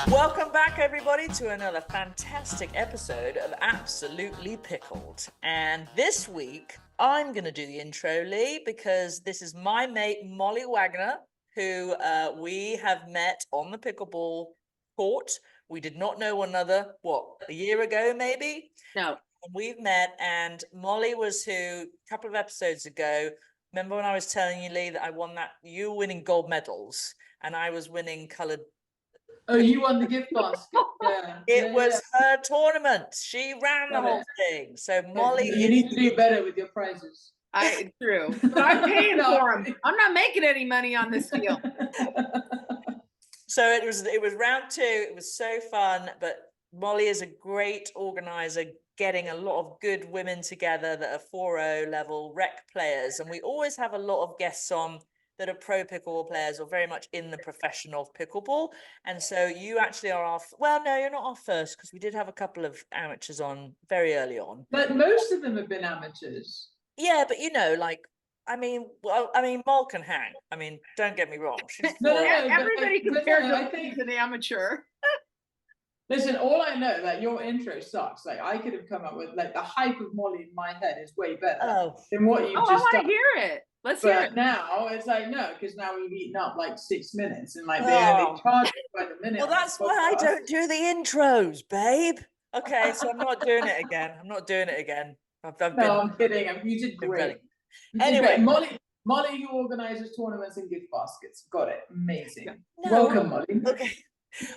Welcome back, everybody, to another fantastic episode of Absolutely Pickled. And this week, I'm going to do the intro, Lee, because this is my mate, Molly Waggoner, who we have met on the pickleball court. We did not know one another, a year ago, maybe? No. And we've met, and Molly was who, a couple of episodes ago, remember when I was telling you, Lee, that I won that, you were winning gold medals, and I was winning coloured. Oh, you won the gift basket. Yeah. It was her tournament. She ran the whole thing. So Molly, you need to do better with your prizes. True. But I'm paying for them. I'm not making any money on this deal. So it was round two. It was so fun. But Molly is a great organizer, getting a lot of good women together that are 4.0 level rec players. And we always have a lot of guests on that are pro pickleball players or very much in the profession of pickleball. And so you actually are well, no, you're not our first, because we did have a couple of amateurs on very early on. But most of them have been amateurs. Yeah, but Mol can hang. I mean, don't get me wrong. Everybody compared to me to the amateur. Listen, all I know that your intro sucks. Like, I could have come up with, like, the hype of Molly in my head is way better than what you've just done. I want to hear it. Let's hear it. Now it's like, no, because now we've eaten up like 6 minutes and like they only charge by the minute. Well, that's why I don't do the intros, babe. Okay, so I'm not doing it again. I'm kidding. You did great. Anyway, Molly, who organizes tournaments and gift baskets. Got it. Amazing. Welcome, Molly. Okay.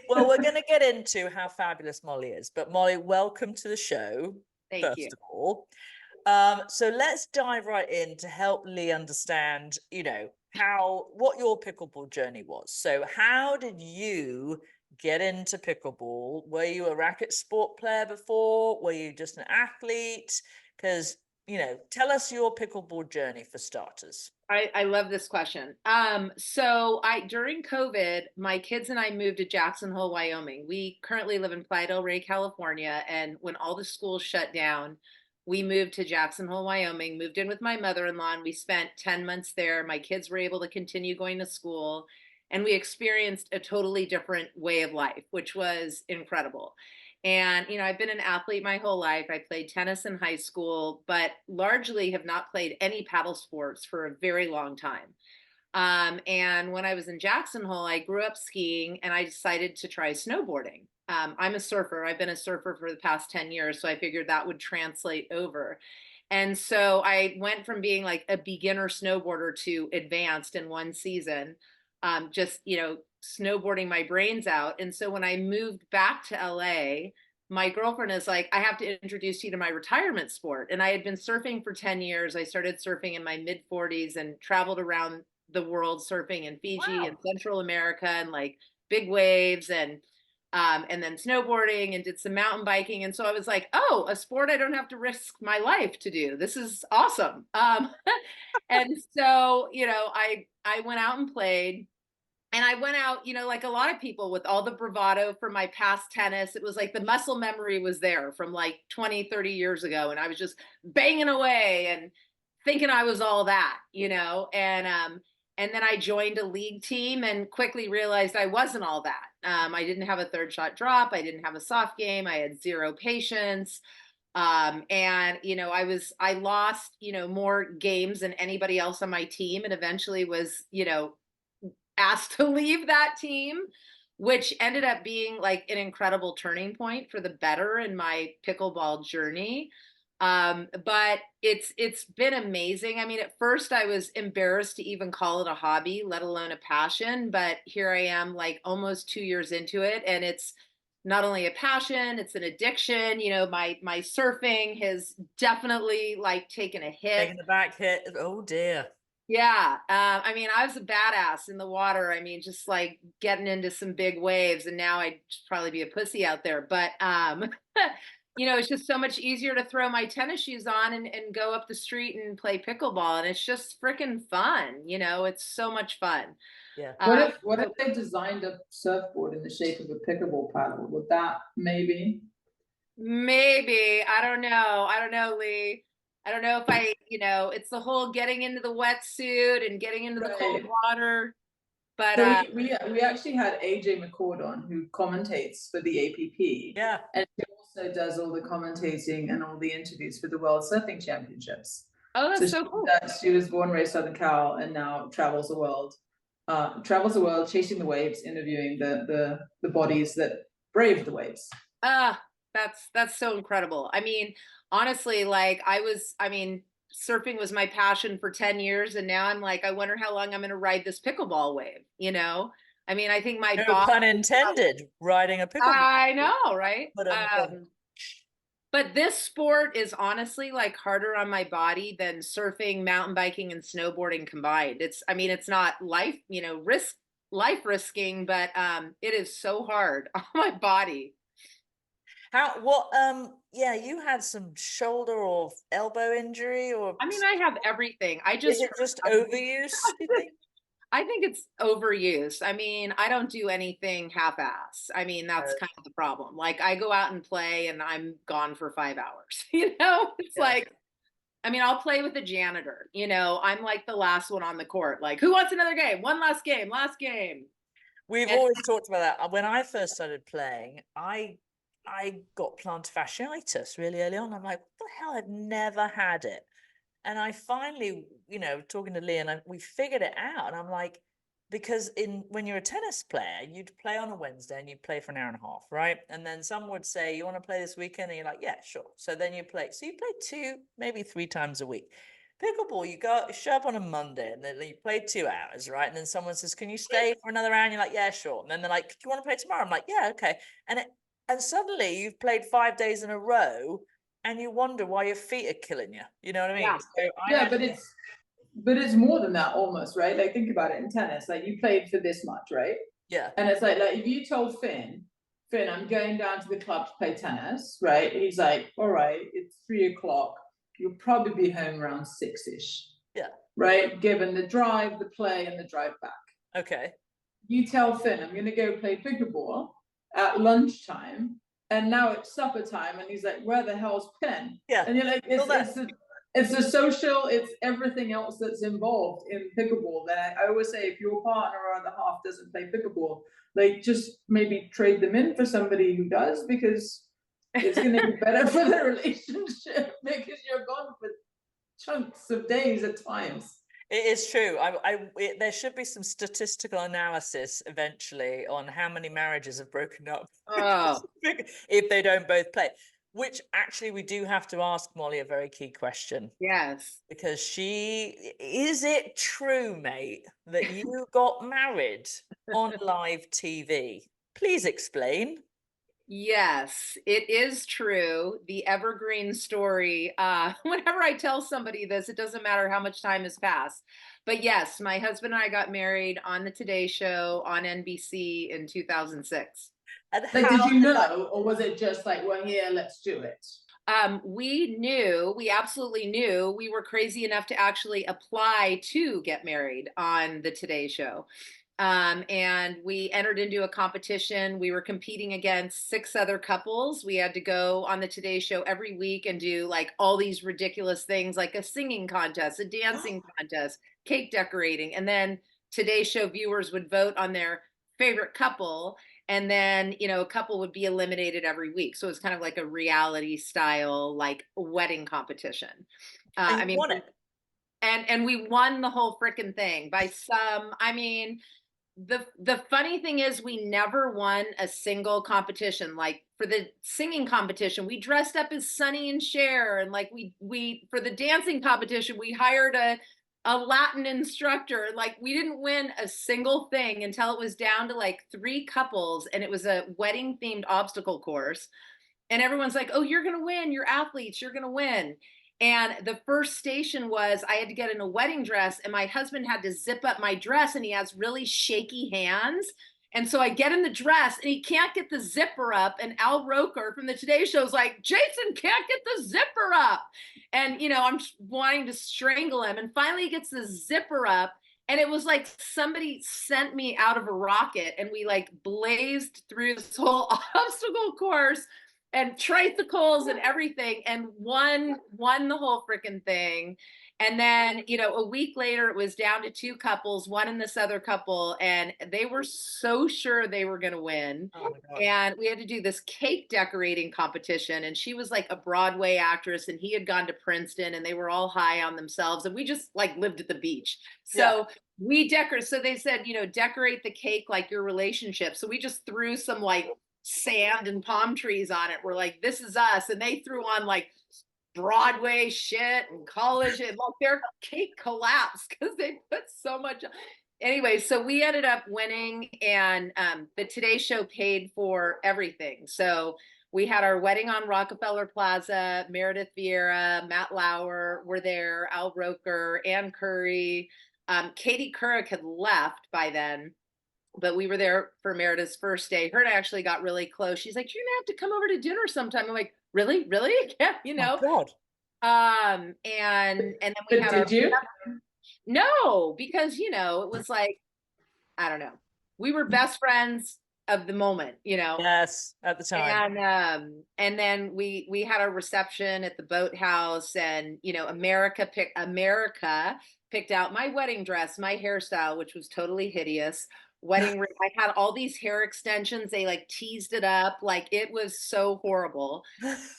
Well, we're going to get into how fabulous Molly is, but Molly, welcome to the show. Thank you. First of all. So let's dive right in to help Lee understand, what your pickleball journey was. So how did you get into pickleball? Were you a racket sport player before? Were you just an athlete? Because, tell us your pickleball journey for starters. I love this question. So during COVID, my kids and I moved to Jackson Hole, Wyoming. We currently live in Playa del Rey, California. And when all the schools shut down, we moved to Jackson Hole, Wyoming, moved in with my mother-in-law, and we spent 10 months there. My kids were able to continue going to school, and we experienced a totally different way of life, which was incredible. And, I've been an athlete my whole life. I played tennis in high school, but largely have not played any paddle sports for a very long time. And when I was in Jackson Hole, I grew up skiing and I decided to try snowboarding. I'm a surfer. I've been a surfer for the past 10 years. So I figured that would translate over. And so I went from being like a beginner snowboarder to advanced in one season, snowboarding my brains out. And so when I moved back to LA, my girlfriend is like, I have to introduce you to my retirement sport. And I had been surfing for 10 years. I started surfing in my mid 40s and traveled around the world surfing in Fiji and Central America and like big waves and then snowboarding and did some mountain biking. And so I was like, oh, a sport I don't have to risk my life to do. This is awesome. And so, I went out and played. And I went out, like a lot of people with all the bravado from my past tennis. It was like the muscle memory was there from like 20, 30 years ago. And I was just banging away and thinking I was all that, and then I joined a league team and quickly realized I wasn't all that. I didn't have a third shot drop. I didn't have a soft game. I had zero patience. I lost, more games than anybody else on my team, and eventually was, asked to leave that team, which ended up being like an incredible turning point for the better in my pickleball journey. But it's been amazing. I mean, at first I was embarrassed to even call it a hobby, let alone a passion, but here I am like almost 2 years into it. And it's not only a passion, it's an addiction. My surfing has definitely like taken a hit. Taking the back hit. Oh dear. Yeah. I was a badass in the water. Just like getting into some big waves, and now I'd probably be a pussy out there. But, it's just so much easier to throw my tennis shoes on and go up the street and play pickleball. And it's just freaking fun. It's so much fun. Yeah. What if they designed a surfboard in the shape of a pickleball paddle? Would that maybe? Maybe. I don't know, Lee. I don't know if it's the whole getting into the wetsuit and getting into the cold water. But so we actually had AJ McCord on, who commentates for the APP. Yeah. And she also does all the commentating and all the interviews for the World Surfing Championships. oh, that's so cool. She was born and raised Southern Cal, and now travels the world, chasing the waves, interviewing the bodies that brave the waves. That's so incredible. I mean, honestly, like surfing was my passion for 10 years, and now I'm like, I wonder how long I'm going to ride this pickleball wave, you know? I mean, I think my no pun intended, riding a pickleball. I know, right? But this sport is honestly like harder on my body than surfing, mountain biking, and snowboarding combined. It's not life, life risking, but it is so hard on my body. Yeah, you had some shoulder or elbow injury, or I have everything. Is it just overuse, you think? I think it's overuse. I don't do anything half-ass. That's kind of the problem. Like, I go out and play and I'm gone for 5 hours. It's like, I'll play with the janitor. I'm like the last one on the court. Like, who wants another game? One last game, last game. We've always talked about that. When I first started playing, I got plantar fasciitis really early on. I'm like, what the hell? I've never had it. And I finally, talking to Lee, and we figured it out. And I'm like, because when you're a tennis player, you'd play on a Wednesday and you'd play for an hour and a half, right? And then someone would say, you want to play this weekend? And you're like, yeah, sure. So then you play. So you play 2, maybe 3 times a week. Pickleball, you show up on a Monday and then you play 2 hours, right? And then someone says, can you stay for another hour? And you're like, yeah, sure. And then they're like, do you want to play tomorrow? I'm like, yeah, okay. And suddenly you've played 5 days in a row, and you wonder why your feet are killing you. You know what I mean? Yeah. So but it's more than that almost, right? Like, think about it in tennis. Like, you played for this much, right? Yeah. And it's like if you told Finn, I'm going down to the club to play tennis, right? He's like, all right, it's 3:00. You'll probably be home around 6-ish. Yeah. Right? Given the drive, the play, and the drive back. Okay. You tell Finn, I'm going to go play pickleball at lunchtime, and now it's supper time, and he's like, where the hell's Penn? Yeah. And you're like, it's the social, it's everything else that's involved in pickleball. That I always say, if your partner or other half doesn't play pickleball, like, just maybe trade them in for somebody who does, because it's going to be better for the relationship, because you're gone for chunks of days at times. It is true. There should be some statistical analysis eventually on how many marriages have broken up if they don't both play. Which actually we do have to ask Molly a very key question. Yes. Because is it true, mate, that you got married on live TV? Please explain. Yes, it is true. The evergreen story. Whenever I tell somebody this, it doesn't matter how much time has passed. But yes, my husband and I got married on the Today Show on NBC in 2006. And like, did you know, or was it just like, well, here, let's do it? We absolutely knew. We were crazy enough to actually apply to get married on the Today Show. And we entered into a competition. We were competing against 6 other couples. We had to go on the Today Show every week and do like all these ridiculous things, like a singing contest, a dancing contest, cake decorating. And then Today Show viewers would vote on their favorite couple. And then, a couple would be eliminated every week. So it was kind of like a reality style, like wedding competition. Won it. And we won the whole freaking thing by some, the funny thing is we never won a single competition. Like, for the singing competition, we dressed up as Sonny and Cher, and like we for the dancing competition, we hired a Latin instructor. Like, we didn't win a single thing until it was down to like 3 couples, and it was a wedding themed obstacle course. And everyone's like, oh, you're going to win. You're athletes. You're going to win. And the first station was I had to get in a wedding dress, and my husband had to zip up my dress, and he has really shaky hands. And so I get in the dress, and he can't get the zipper up. And Al Roker from the Today Show is like, Jason can't get the zipper up. And, I'm wanting to strangle him. And finally he gets the zipper up. And it was like somebody sent me out of a rocket, and we like blazed through this whole obstacle course and tricycles and everything, and won the whole freaking thing. And then, you know, a week later, it was down to 2 couples, one and this other couple, and they were so sure they were going to win. Oh my God. And we had to do this cake decorating competition. And she was like a Broadway actress, and he had gone to Princeton, and they were all high on themselves. And we just like lived at the beach. So we decorate. So they said, you know, decorate the cake like your relationship. So we just threw some like sand and palm trees on it. We're like, this is us. And they threw on like Broadway shit and college, and like their cake collapsed because they put so much. Anyway, so we ended up winning, and the Today Show paid for everything. So we had our wedding on Rockefeller Plaza. Meredith Vieira, Matt Lauer were there, Al Roker, Ann Curry. Katie Couric had left by then, but we were there for Meredith's first day. Her and I actually got really close. She's like, "You're gonna have to come over to dinner sometime." I'm like, "Really? Really?" Yeah, you know. Oh God. And then we had Did you? No, because you know, it was like, I don't know. We were best friends of the moment, you know. Yes, at the time. And then we had a reception at the boathouse, and you know, America picked out my wedding dress, my hairstyle, which was totally hideous. Wedding ring. I had all these hair extensions. They like teased it up. Like it was so horrible.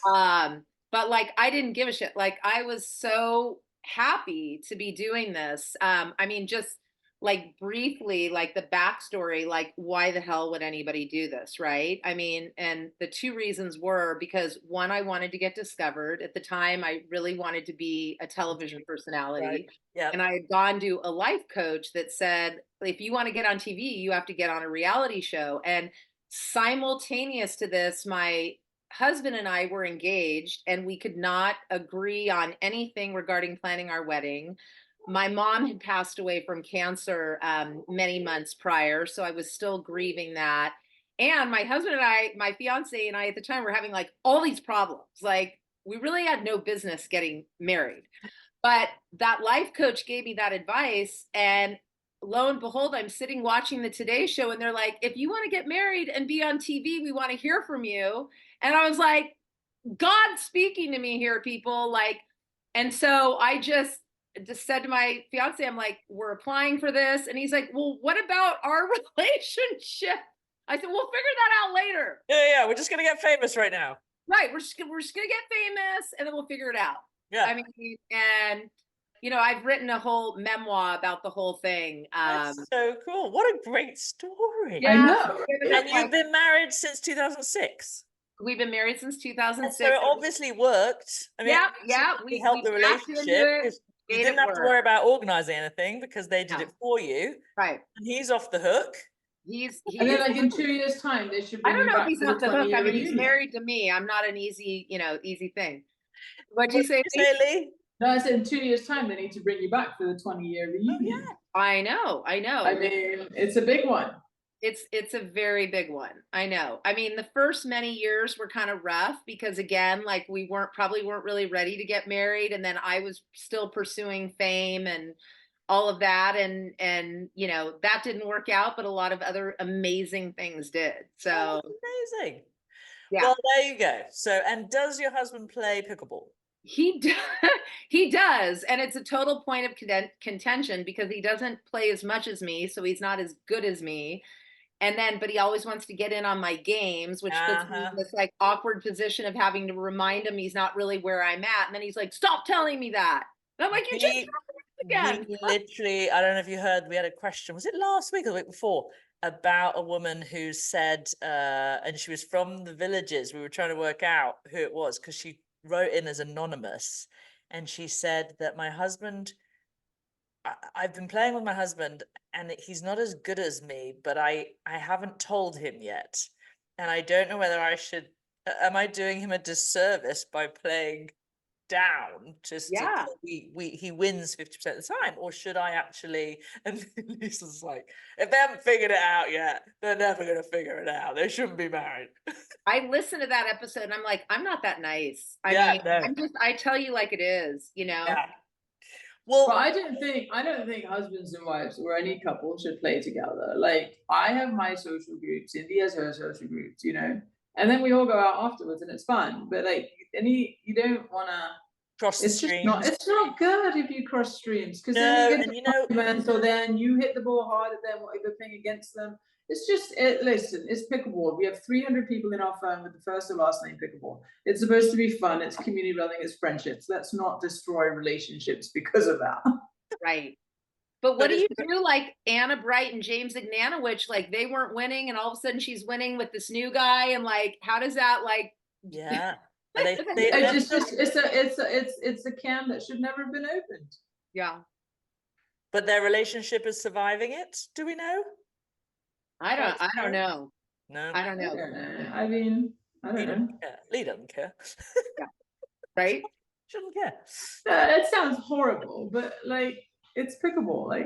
But like I didn't give a shit. Like I was so happy to be doing this. I mean, just like briefly, like the backstory, like why the hell would anybody do this, right? I mean, and the 2 reasons were because one, I wanted to get discovered. At the time, I really wanted to be a television personality. Right. Yeah. And I had gone to a life coach that said, if you want to get on TV, you have to get on a reality show. And simultaneous to this, my husband and I were engaged, and we could not agree on anything regarding planning our wedding. My mom had passed away from cancer many months prior, so I was still grieving that. And my husband and I, my fiance and I at the time, were having like all these problems. Like we really had no business getting married. But that life coach gave me that advice, and lo and behold, I'm sitting watching the Today Show, and they're like, if you want to get married and be on TV, we want to hear from you. And I was like, God speaking to me here, people. Like, and so I just said to my fiance, I'm like, we're applying for this. And he's like, well, what about our relationship? I said, we'll figure that out later. Yeah. We're just gonna get famous right now. Right. We're just gonna get famous, and then we'll figure it out. Yeah. I mean, and you know, I've written a whole memoir about the whole thing. That's so cool. What a great story. I know. And you've been married since 2006. We've been married since 2006. So it obviously worked. I mean, we helped the relationship. You didn't have to worry about organizing anything because they did it for you. Right. And he's off the hook. And then like in 2 years' time, they should. I don't know if he's off the hook. I mean, he's married to me. I'm not an easy thing. What'd you say, Lee? No, I said in 2 years' time they need to bring you back for the 20-year reunion. Oh, yeah. I know. I mean, it's a big one. It's a very big one. I know. I mean, the first many years were kind of rough because again, like we weren't really ready to get married, and then I was still pursuing fame and all of that, and you know, that didn't work out, but a lot of other amazing things did. So amazing. Yeah. Well, there you go. So, and does your husband play pickleball? He does, and it's a total point of contention because he doesn't play as much as me, so he's not as good as me. And then, but he always wants to get in on my games, which puts me in this like awkward position of having to remind him he's not really where I'm at. And then he's like, "Stop telling me that." And I'm like, "You just again." Literally, I don't know if you heard. We had a question. Was it last week or the week before? About a woman who said, and she was from the Villages. We were trying to work out who it was because she wrote in as anonymous, and she said that my husband, I've been playing with my husband, and he's not as good as me, but I haven't told him yet, and I don't know whether I should. Am I doing him a disservice by playing down just so he wins 50% of the time, or should I actually? And Lisa's like, if they haven't figured it out yet, they're never gonna figure it out. They shouldn't be married. I listened to that episode and I'm like, I'm not that nice. I tell you like it is, you know. Yeah. Well, but I don't think husbands and wives or any couple should play together. Like I have my social groups, Indy has her social groups, you know, and then we all go out afterwards and it's fun. But like you don't want to cross the It's just streams. not, it's not good if you cross streams, because No, then you get and to you know, arguments, or then you hit the ball harder than what you're playing against them. It's just, listen, it's pickleball. We have 300 people in our firm with the first or last name pickleball. It's supposed to be fun. It's community building. It's friendships. Let's not destroy relationships because of that. Right. But what But do you it's- do? Like Anna Bright and James Ignanowicz, like they weren't winning, and all of a sudden she's winning with this new guy, and like, how does that like? yeah. It's a can that should never have been opened. Yeah, But their relationship is surviving it. Do we know? I don't know. No. I don't know. I mean, I Lee don't know. doesn't care. Lee doesn't care. Right? Shouldn't care. It sounds horrible, but like, it's pickleball.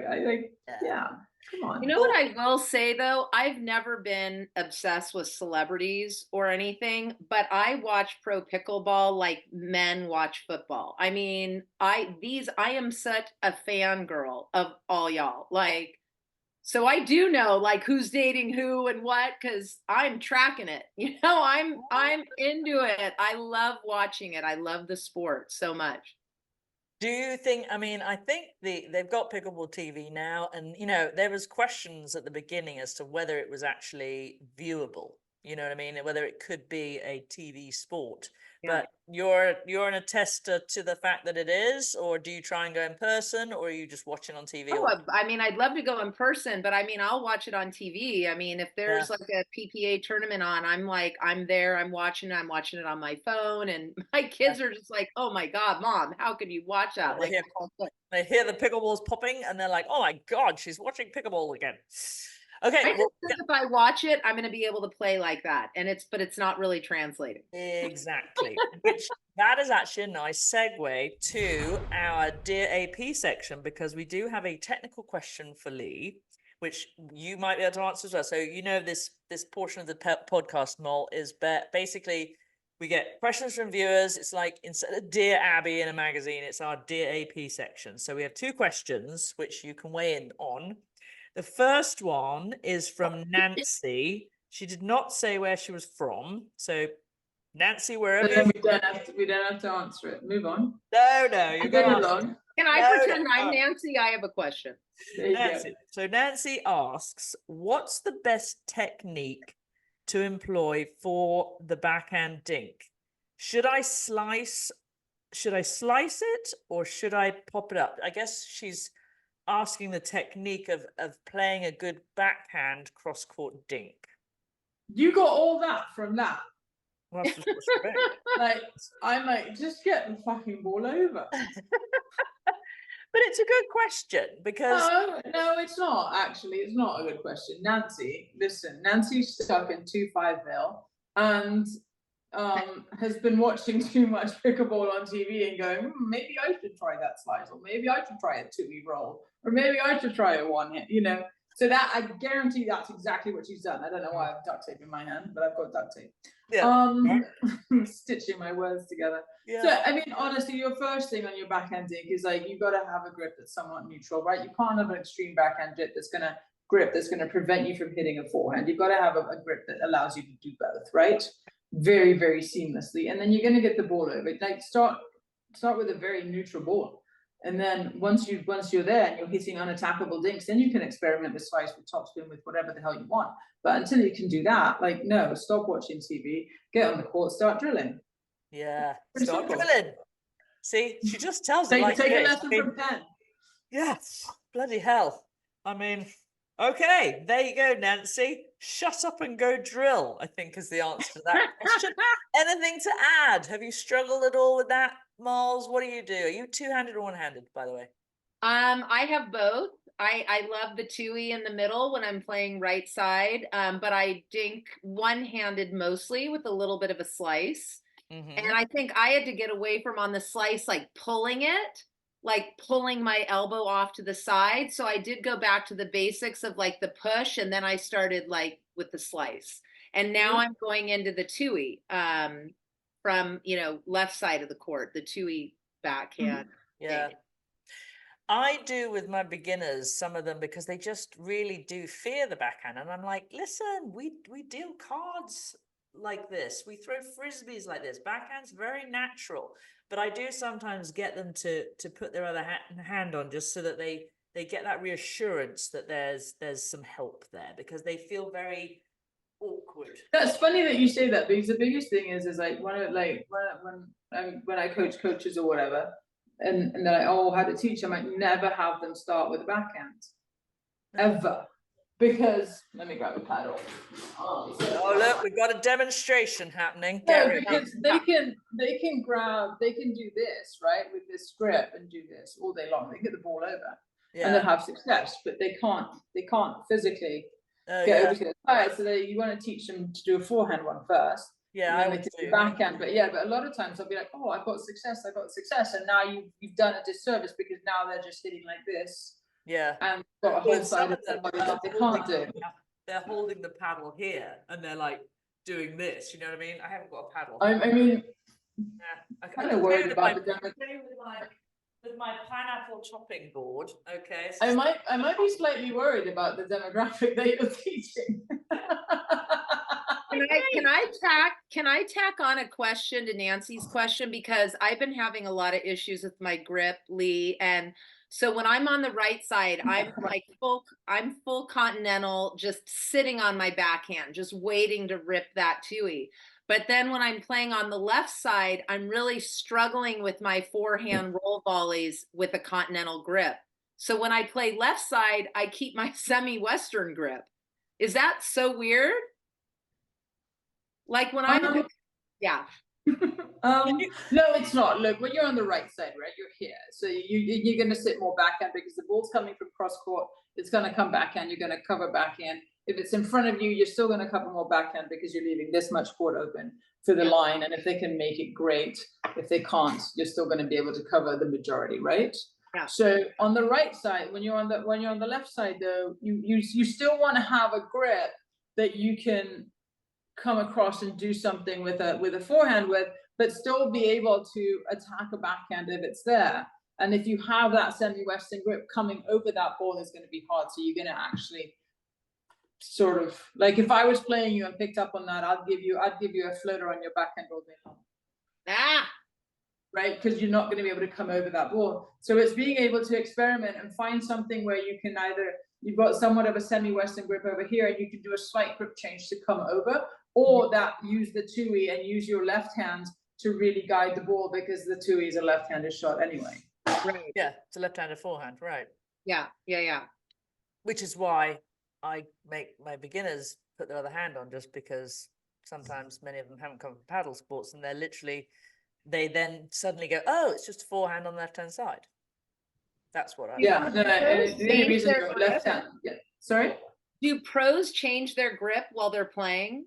Yeah, come on. You know what I will say though? I've never been obsessed with celebrities or anything, but I watch pro pickleball like men watch football. I mean, I am such a fangirl of all y'all. Like, so I do know like who's dating who and what, because I'm tracking it. You know, I'm into it. I love watching it. I love the sport so much. Do you think, I mean, I think they've got Pickleball TV now, and you know, there was questions at the beginning as to whether it was actually viewable. You know what I mean? Whether it could be a TV sport. Yeah. But you're an attester to the fact that it is, or do you try and go in person, or are you just watching on TV? Oh, I mean, I'd love to go in person, but I mean, I'll watch it on TV. I mean, if there's like a PPA tournament on, I'm there, I'm watching it on my phone, and my kids are just like, oh my God, Mom, how could you watch that? Like, They hear the pickleballs popping and they're like, oh my God, she's watching pickleball again. Okay. I just think if I watch it, I'm going to be able to play like that. But it's not really translating. Exactly. Which that is actually a nice segue to our Dear AP section, because we do have a technical question for Lee, which you might be able to answer as well. So, you know, this portion of the podcast, Mol, is basically we get questions from viewers. It's like instead of Dear Abby in a magazine, it's our Dear AP section. So we have 2 questions which you can weigh in on. The first one is from Nancy. She did not say where she was from. So Nancy, wherever you're we don't have to answer it. Move on. No, you're going along. Can I pretend I'm Nancy? I have a question. Nancy. So Nancy asks, what's the best technique to employ for the backhand dink? Should I slice it, or should I pop it up? I guess she's asking the technique of playing a good backhand cross-court dink. You got all that from that? Well, that's just like, I'm like, just get the fucking ball over. But it's a good question, because no, it's not actually. It's not a good question. Nancy, listen, Nancy's stuck in 2-5 mil and has been watching too much pickleball on TV and going, maybe I should try that slice, or maybe I should try a 2-E roll, or maybe I should try a 1-hit, you know. So that, I guarantee that's exactly what she's done. I don't know why I have duct tape in my hand, but I've got duct tape. yeah. Stitching my words together. Yeah. So, I mean, honestly, your first thing on your backhand dink is like, you've got to have a grip that's somewhat neutral, right? You can't have an extreme backhand grip that's going to prevent you from hitting a forehand. You've got to have a grip that allows you to do both, right? Very, very seamlessly. And then you're going to get the ball over. Like, start with a very neutral ball. And then once you're there and you're hitting unattackable dinks, then you can experiment with slice, with topspin, with whatever the hell you want. But until you can do that, like, no, stop watching TV, get on the court, start drilling. Yeah, Pretty start simple. drilling. See, she just tells it like Take a this. lesson from Penn. Yes, bloody hell. I mean, okay, there you go, Nancy. Shut up and go drill, I think, is the answer to that question. Anything to add? Have you struggled at all with that, Miles? What do? Are you two-handed or one-handed, by the way? I have both. I love the 2-E in the middle when I'm playing right side, but I dink one-handed mostly with a little bit of a slice. Mm-hmm. And I think I had to get away from on the slice, like pulling my elbow off to the side. So I did go back to the basics of like the push, and then I started like with the slice. And now I'm going into the 2-E from, you know, left side of the court, the 2-E backhand. Yeah. I do with my beginners, some of them, because they just really do fear the backhand. And I'm like, listen, we deal cards like this. We throw frisbees like this. Backhand's very natural, but I do sometimes get them to put their other hand on just so that they get that reassurance that there's some help there, because they feel very awkward. That's funny that you say that, because the biggest thing is like when I coach coaches or whatever, and they're like, oh, how to teach, I might never have them start with a backhand, ever, because let me grab a paddle. Oh look, we've got a demonstration happening. No, because they can grab, they can do this right with this grip and do this all day long. They get the ball over, and they'll have success, but they can't physically get over to the side. So you want to teach them to do a forehand one first. Yeah, and then they can do backhand. But a lot of times I'll be like, oh, I've got success, and now you've done a disservice, because now they're just hitting like this. Yeah. And got a whole side of their body that they can't do. They're holding the paddle here, and they're like doing this. You know what I mean? I haven't got a paddle. I mean, I'm kind of worried about the with my pineapple chopping board. Okay. I might be slightly worried about the demographic that you're teaching. Can I tack on a question to Nancy's question, because I've been having a lot of issues with my grip, Lee, and so when I'm on the right side, I'm like full continental, just sitting on my backhand, just waiting to rip that two-y. But then when I'm playing on the left side, I'm really struggling with my forehand roll volleys with a continental grip. So when I play left side, I keep my semi-Western grip. Is that so weird? Like when I'm, yeah. No, it's not. Look, when you're on the right side, right, you're here. So you're going to sit more backhand, because the ball's coming from cross court. It's going to come backhand. You're going to cover backhand. If it's in front of you, you're still going to cover more backhand, because you're leaving this much court open for the line. And if they can make it, great. If they can't, you're still going to be able to cover the majority, right? Yeah. So on the right side, when you're on the left side, though, you still want to have a grip that you can come across and do something with a forehand with, but still be able to attack a backhand if it's there. And if you have that semi-Western grip coming over that ball, it's going to be hard. So you're going to actually sort of, like, if I was playing you and picked up on that, I'd give you a floater on your backhand all day long. Right, because you're not going to be able to come over that ball. So it's being able to experiment and find something where you can either, you've got somewhat of a semi-Western grip over here, and you can do a slight grip change to come over, or that use the two-y and use your left hand to really guide the ball, because the two-y is a left-handed shot anyway. Right. Yeah, it's a left-handed forehand, right? Yeah. Which is why I make my beginners put their other hand on, just because sometimes many of them haven't come from paddle sports, and they then suddenly go, oh, it's just a forehand on the left-hand side. That's what I the only reason you're left hand. Yeah. Sorry? Do pros change their grip while they're playing?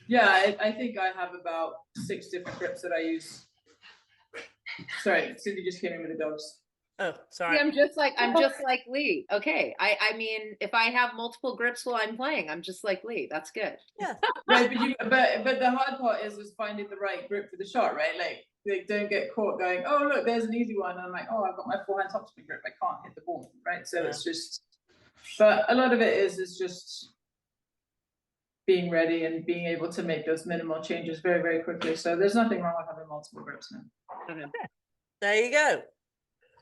Yeah, I think I have about 6 different grips that I use. Sorry, Cindy just came in with the dogs. Oh, sorry. See, I'm just like Lee. Okay. I mean, if I have multiple grips while I'm playing, I'm just like Lee. That's good. Yeah. Right, but the hard part is finding the right grip for the shot, right? Like don't get caught going, oh look, there's an easy one. And I'm like, oh, I've got my forehand topspin grip. I can't hit the ball, right? So it's just, but a lot of it is just being ready and being able to make those minimal changes very, very quickly. So there's nothing wrong with having multiple grips now. Okay. There you go.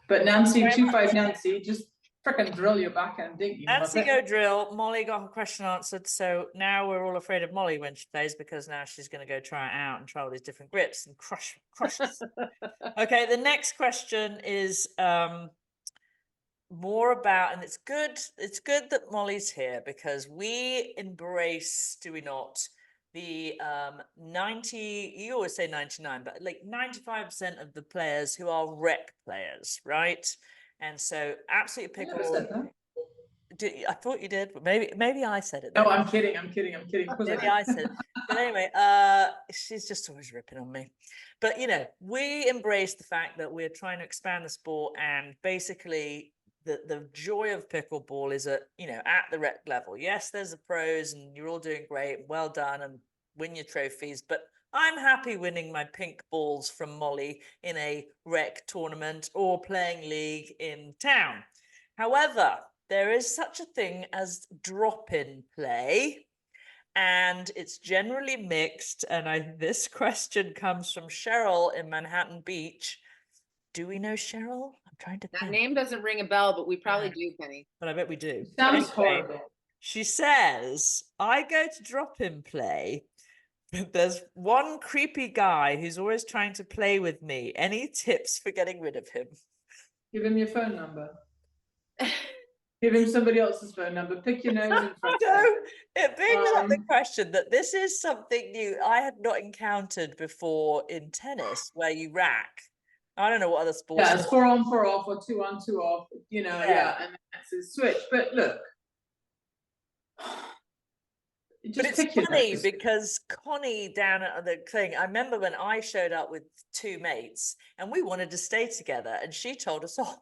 But Nancy, 2-5 Nancy, just freaking drill your backhand, didn't you? Nancy, go drill. Molly got her question answered. So now we're all afraid of Molly when she plays, because now she's going to go try it out and try all these different grips and crush us. Okay, the next question is more about, and it's good that Molly's here, because we embrace, do we not, the 90, you always say 99, but like 95% of the players who are rec players, right? And so absolutely Pickleball. I thought you did, but maybe I said it. No, I'm kidding. Maybe I said it. But anyway, she's just always ripping on me. But, you know, we embrace the fact that we're trying to expand the sport, and basically the joy of pickleball is at the rec level. Yes, there's the pros, and you're all doing great, well done, and win your trophies. But I'm happy winning my pink balls from Molly in a rec tournament or playing league in town. However, there is such a thing as drop-in play, and it's generally mixed. And this question comes from Cheryl in Manhattan Beach. Do we know Cheryl? I'm trying to That think. name doesn't ring a bell, but we probably do, Penny. But I bet we do. Sounds Anyway, horrible. she says, I go to drop-in play. There's one creepy guy who's always trying to play with me. Any tips for getting rid of him? Give him your phone number. Give him somebody else's phone number. Pick your nose and front. No, it brings up the question that this is something new I had not encountered before in tennis, where you rack. I don't know what other sports. Yeah, it's 4 on 4 off or 2 on 2 off. You know, yeah, and that's a switch. But look, but it's funny because Connie down at the thing, I remember when I showed up with 2 mates and we wanted to stay together, and she told us off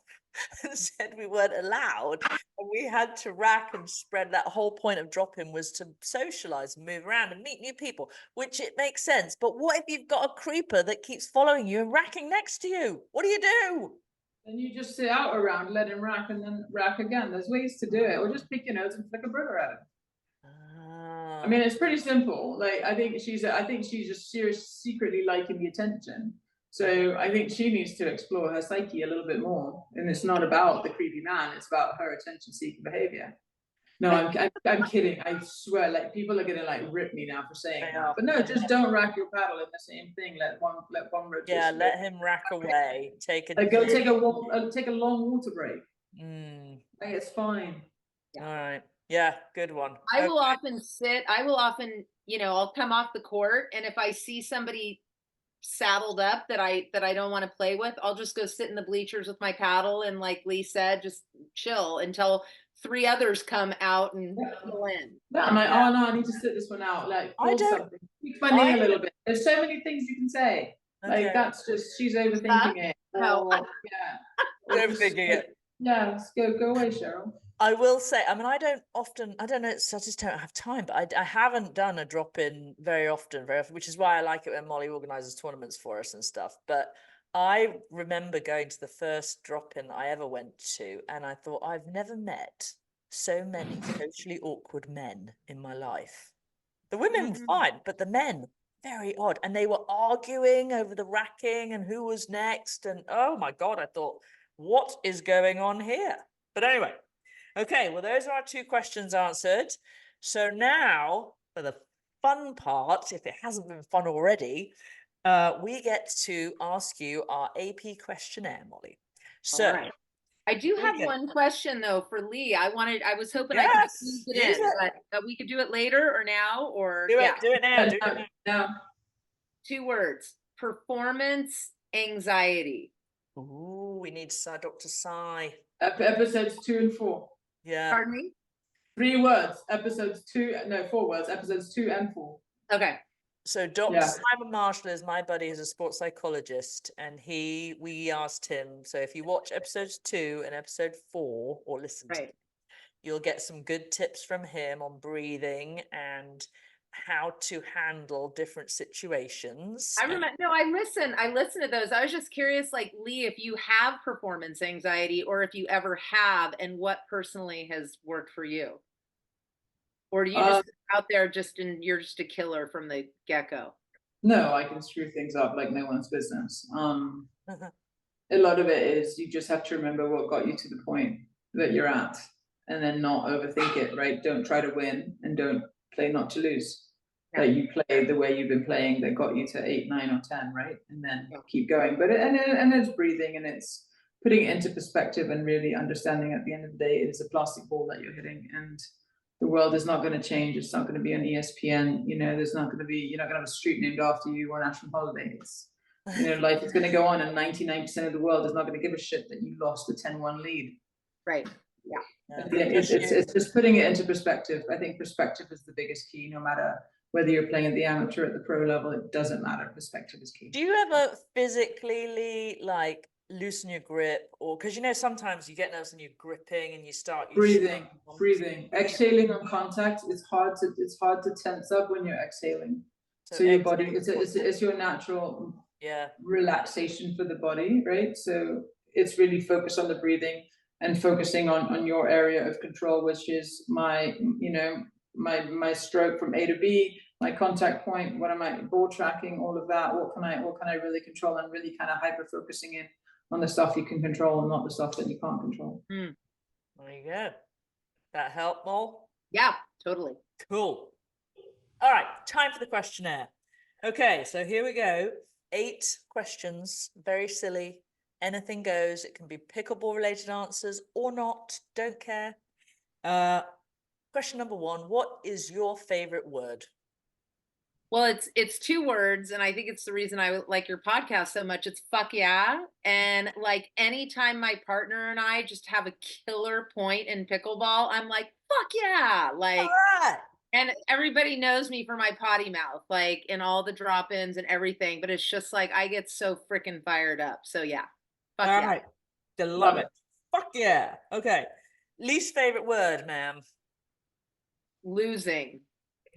and said we weren't allowed, and we had to rack and spread. That whole point of drop-in was to socialize and move around and meet new people, which it makes sense. But what if you've got a creeper that keeps following you and racking next to you? What do you do? And you just sit out around, let him rack, and then rack again. There's ways to do it, or just pick your nose and flick a burger at him. I mean, it's pretty simple. Like, I think she's just secretly liking the attention. So I think she needs to explore her psyche a little bit more. And it's not about the creepy man; it's about her attention-seeking behavior. No, I'm kidding. I swear, like, people are gonna like rip me now for saying that. But no, just don't rack your paddle in the same thing. Let one rotation. Yeah, let him rack away. Take a go take a walk. Take a long water break. Like, it's fine. All right. Yeah, good one. I will often I'll come off the court, and if I see somebody saddled up that I don't want to play with, I'll just go sit in the bleachers with my paddle and, like Lee said, just chill until 3 others come out and pull in. Yeah, I'm like, oh no, I need to sit this one out. Like, something. Speak my name a little bit. There's so many things you can say. Like, that's just, she's overthinking it. No. Yeah. Overthinking it. Yeah, go away, Cheryl. I will say, I mean, I don't know, I just don't have time, but I haven't done a drop-in very often, which is why I like it when Molly organizes tournaments for us and stuff. But I remember going to the first drop-in I ever went to, and I thought, I've never met so many socially awkward men in my life. The women were fine, but the men, very odd. And they were arguing over the racking and who was next. And oh my God, I thought, what is going on here? But anyway. Okay, well, those are our 2 questions answered. So now, for the fun part, if it hasn't been fun already, we get to ask you our AP questionnaire, Molly. So, right. I do have one question though for Lee. I was hoping I could use it in, but we could do it later or now, or do it now. 2 words: performance anxiety. Ooh, we need Dr. Sai. Episodes 2 and 4. Yeah. Pardon me? 3 words. 4 words. Episodes 2 and 4. Okay. So Dr. Simon Marshall is my buddy, who's a sports psychologist, and we asked him. So if you watch episodes 2 and episode 4, or listen to them, you'll get some good tips from him on breathing and how to handle different situations. I remember. No, I listen to those. I was just curious, like, Lee, if you have performance anxiety, or if you ever have, and what personally has worked for you, or do you just out there you're just a killer from the get-go? No, I can screw things up like no one's business. A lot of it is you just have to remember what got you to the point that you're at, and then not overthink it. Right? Don't try to win, and don't play not to lose. That you play the way you've been playing that got you to 8, 9, or 10, right? And then keep going. But it's breathing, and it's putting it into perspective, and really understanding at the end of the day, it's a plastic ball that you're hitting, and the world is not going to change. It's not going to be on ESPN. You know, you're not going to have a street named after you or national holidays. Life is going to go on, and 99% of the world is not going to give a shit that you lost a 10-1 lead. Right. Yeah. It's just putting it into perspective. I think perspective is the biggest key, no matter whether you're playing at the amateur or at the pro level. It doesn't matter. Perspective is key. Do you ever physically, like, loosen your grip, or because sometimes you get nervous and you're gripping and you start breathing, exhaling on contact? It's hard to tense up when you're exhaling. So your body, it's your natural relaxation for the body, right? So it's really focused on the breathing and focusing on your area of control, which is my my stroke from A to B, my contact point, what am I ball tracking, all of that, what can I really control, and really kind of hyper focusing in on the stuff you can control and not the stuff that you can't control. There you go. That help, Mol? Yeah, totally. Cool. All right, time for the questionnaire. Okay, so here we go. 8 questions, very silly. Anything goes. It can be pickleball related answers or not. Don't care. Question number 1, what is your favorite word? Well, it's 2 words, and I think it's the reason I like your podcast so much. It's fuck yeah. And like anytime my partner and I just have a killer point in pickleball, I'm like, fuck yeah. Like, All right. and everybody knows me for my potty mouth, like in all the drop-ins and everything, but it's just like I get so freaking fired up. So yeah. Fuck All yeah. right. Love it. Fuck yeah. Okay. Least favorite word, ma'am. Losing.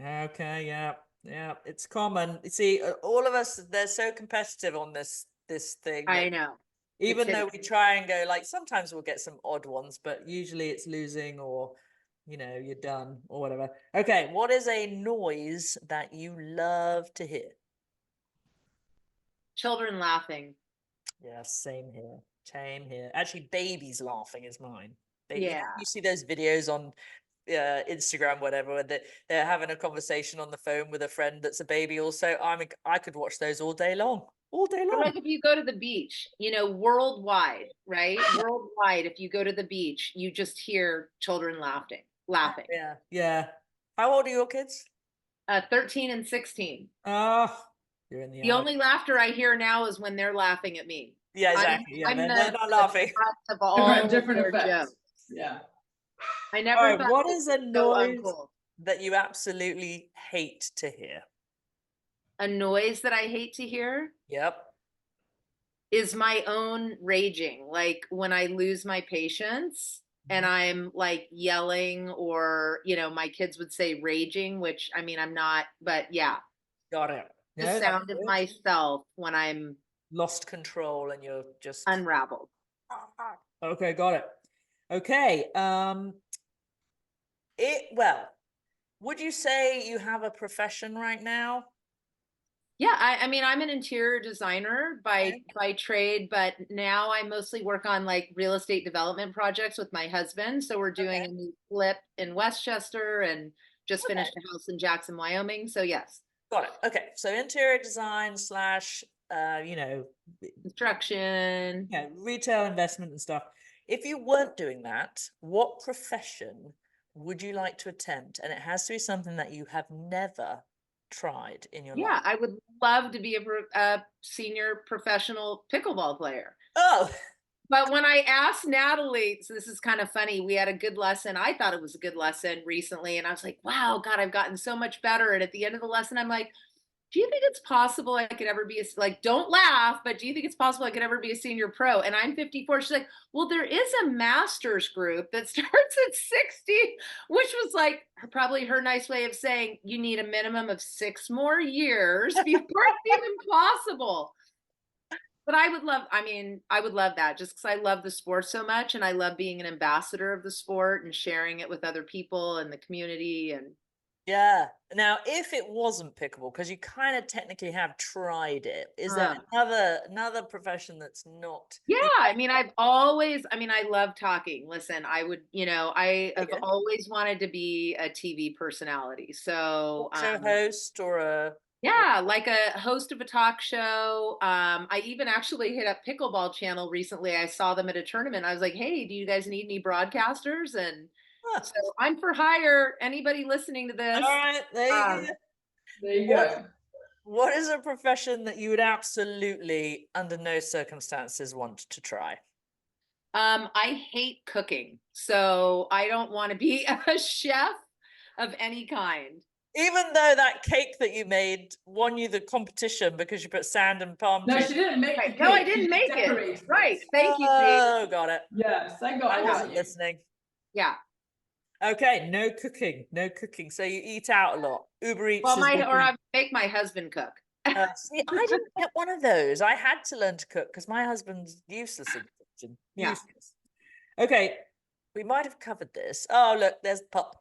Okay, yeah. Yeah, it's common. You see, all of us, they're so competitive on this thing. I know. Even though we try and go, like, sometimes we'll get some odd ones, but usually it's losing or, you're done or whatever. Okay, what is a noise that you love to hear? Children laughing. Yeah, same here. Same here. Actually, babies laughing is mine. Yeah. You see those videos on Instagram, whatever, where they're having a conversation on the phone with a friend that's a baby also. I could watch those all day long. All day long. Or like if you go to the beach, worldwide, right? Worldwide, if you go to the beach, you just hear children laughing. Yeah, yeah. How old are your kids? 13 and 16. Oh, you're in The only laughter I hear now is when they're laughing at me. Yeah, exactly. I'm they're not laughing. Of all different effects. Jokes. Yeah. I never thought what is a noise uncool. that you absolutely hate to hear? A noise that I hate to hear? Yep. Is my own raging. Like when I lose my patience and I'm like yelling or, my kids would say raging, which I mean, I'm not, but yeah. Got it. The sound of myself when I'm lost control and you're just unraveled. Okay, got it. Okay. Would you say you have a profession right now? Yeah, I mean, I'm an interior designer by trade, but now I mostly work on like real estate development projects with my husband. So we're doing a new flip in Westchester and just finished a house in Jackson, Wyoming. So yes. Got it. Okay. So interior design / construction. Yeah, retail investment and stuff. If you weren't doing that, what profession would you like to attempt? And it has to be something that you have never tried in your life. Yeah, I would love to be a senior professional pickleball player. Oh. But when I asked Natalie, so this is kind of funny, we had a good lesson. I thought it was a good lesson recently. And I was like, wow, God, I've gotten so much better. And at the end of the lesson, I'm like, do you think it's possible I could ever be don't laugh, but do you think it's possible I could ever be a senior pro? And I'm 54. She's like, well, there is a master's group that starts at 60, which was like probably her nice way of saying you need a minimum of 6 more years before it's even possible. But I would love that just because I love the sport so much. And I love being an ambassador of the sport and sharing it with other people and the community. And yeah. Now, if it wasn't pickleball, because you kind of technically have tried it, is there another profession that's not? Yeah, I mean, I love talking. Listen, I would, I have always wanted to be a TV personality. So host or like a host of a talk show. I even actually hit up Pickleball channel recently. I saw them at a tournament. I was like, hey, do you guys need any broadcasters? And so I'm for hire. Anybody listening to this? All right, there you go. What is a profession that you would absolutely, under no circumstances, want to try? I hate cooking, so I don't want to be a chef of any kind. Even though that cake that you made won you the competition because you put sand and palm trees. No, she didn't make it. No, I didn't make it. Right. Thank you, Kate. Oh, got it. Yes, I wasn't listening. Yeah. Okay, no cooking. So you eat out a lot. Uber Eats. Well, I make my husband cook. See, I didn't get one of those. I had to learn to cook because my husband's useless in the kitchen. Yeah. Useless. Okay, we might have covered this. Oh, look, there's the pup.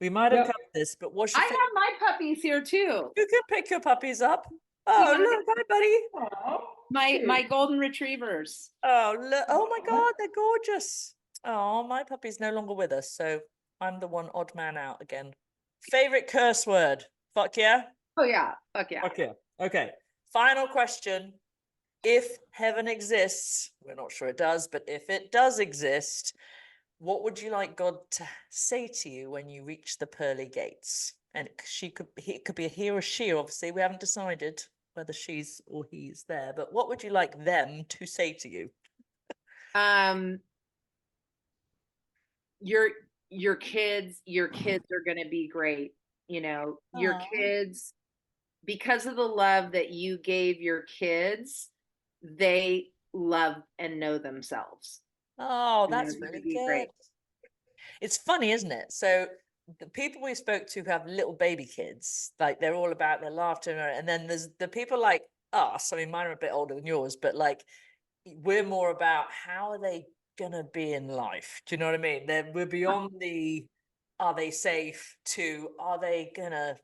We might have Yep. covered this, but what's I your have my puppies here too. You can pick your puppies up. Oh, wanna- look, hi, buddy. Aw, My cute. golden retrievers. Oh, look. Oh my Aw. God, they're gorgeous. Oh, my puppy's no longer with us, so I'm the one odd man out again. Favorite curse word? Fuck yeah? Oh yeah, fuck yeah. Fuck yeah. Okay. Final question. If heaven exists, we're not sure it does, but if it does exist, what would you like God to say to you when you reach the pearly gates? And it could be a he or a she, obviously. We haven't decided whether she's or he's there, but what would you like them to say to you? Your kids are going to be great. You know, your Aw. kids, because of the love that you gave your kids, they love and know themselves. Oh, And that's they're gonna really be good. great. It's funny, isn't it? So the people we spoke to who have little baby kids, like they're all about their laughter, and then there's the people like us. I mean, mine are a bit older than yours, but like we're more about how are they gonna be in life? Do you know what I mean? We're beyond the are they safe to are they gonna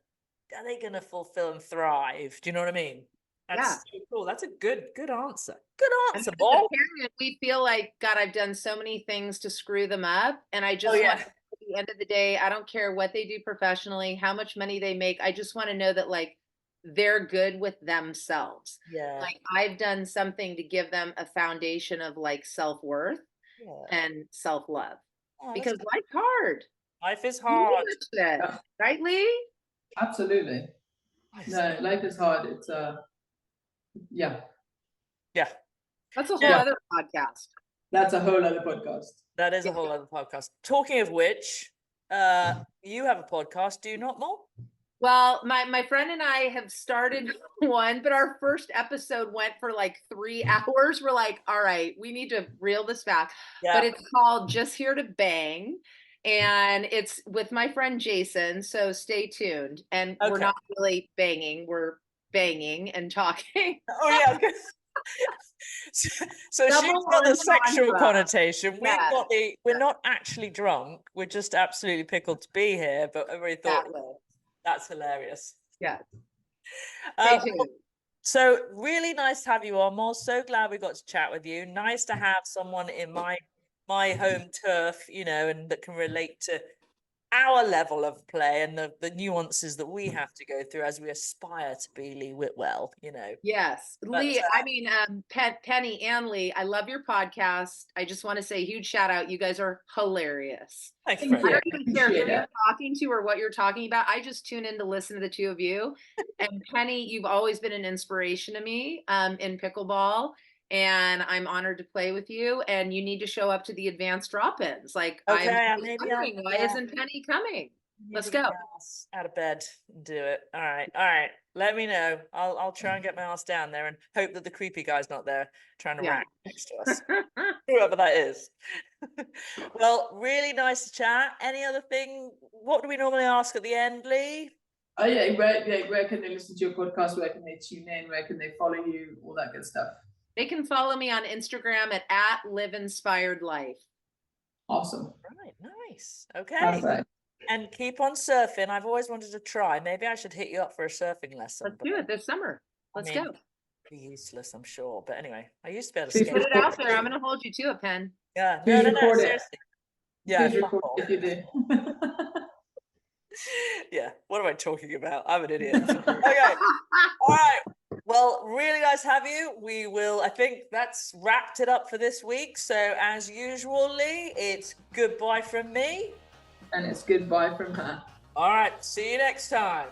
fulfill and thrive? Do you know what I mean? That's Yeah. so cool. That's a good answer. Good And answer, as a Bob. parent, we feel like, God, I've done so many things to screw them up. And I just Oh, want, yeah. at the end of the day, I don't care what they do professionally, how much money they make. I just want to know that like they're good with themselves. Yeah. Like I've done something to give them a foundation of like self-worth Yeah. and self-love. Oh, that's Because good. life's hard. Life is You know hard. that shit, right, Lee? Absolutely. Life is No, hard. life is hard. It's yeah. Yeah, That's a whole Yeah. other podcast. That's a whole other podcast. that is a Yeah. whole other podcast. Talking of which, you have a podcast, do you not, Mo? Well, my friend and I have started one, but our first episode went for like 3 hours. We're like, all right, we need to reel this back. Yeah. But it's called Just Here to Bang. And it's with my friend Jason. So stay tuned. And we're Okay. not really banging, we're banging and talking. Oh yeah. Okay. So she's Double got the sexual entendre. connotation. We've Yeah. got we're not actually drunk. We're just absolutely pickled to be here. But I really thought Exactly. that's hilarious. Yeah. Stay Um, tuned. So really nice to have you on, Mo. So glad we got to chat with you. Nice to have someone in my home turf, you know, and that can relate to our level of play and the nuances that we have to go through as we aspire to be Lee Whitwell, you know. Yes. But, Lee, I mean, Penny and Lee, I love your podcast. I just want to say huge shout out. You guys are hilarious. Thank you Thank very I much. don't even care who Appreciate you're it. talking to or what you're talking about. I just tune in to listen to the two of you. And Penny, you've always been an inspiration to me in pickleball. And I'm honored to play with you. And you need to show up to the advanced drop-ins. Like Okay, I'm maybe wondering, why yeah. isn't Penny coming? Need Let's to get go. my ass out of bed and do it. All right. Let me know. I'll try and get my ass down there and hope that the creepy guy's not there trying to Yeah. rack next to us. Whoever that is. Well, really nice to chat. Any other thing? What do we normally ask at the end, Lee? Oh yeah, where can they listen to your podcast? Where can they tune in? Where can they follow you? All that good stuff. They can follow me on Instagram at Live Inspired Life. Awesome. Right, nice. Okay. Perfect. And keep on surfing. I've always wanted to try. Maybe I should hit you up for a surfing lesson. Let's do it this summer. Let's go. Be useless, I'm sure. But anyway, I used to be able to Please skate. Put it out there. I'm going to hold you to it, Pen. Yeah, Please no, record it. seriously. Yeah, Please fuck record off. if you do. Yeah, what am I talking about? I'm an idiot. Okay. All right. Well, really nice to have you. I think that's wrapped it up for this week. So as usual, Lee, it's goodbye from me. And it's goodbye from her. All right. See you next time.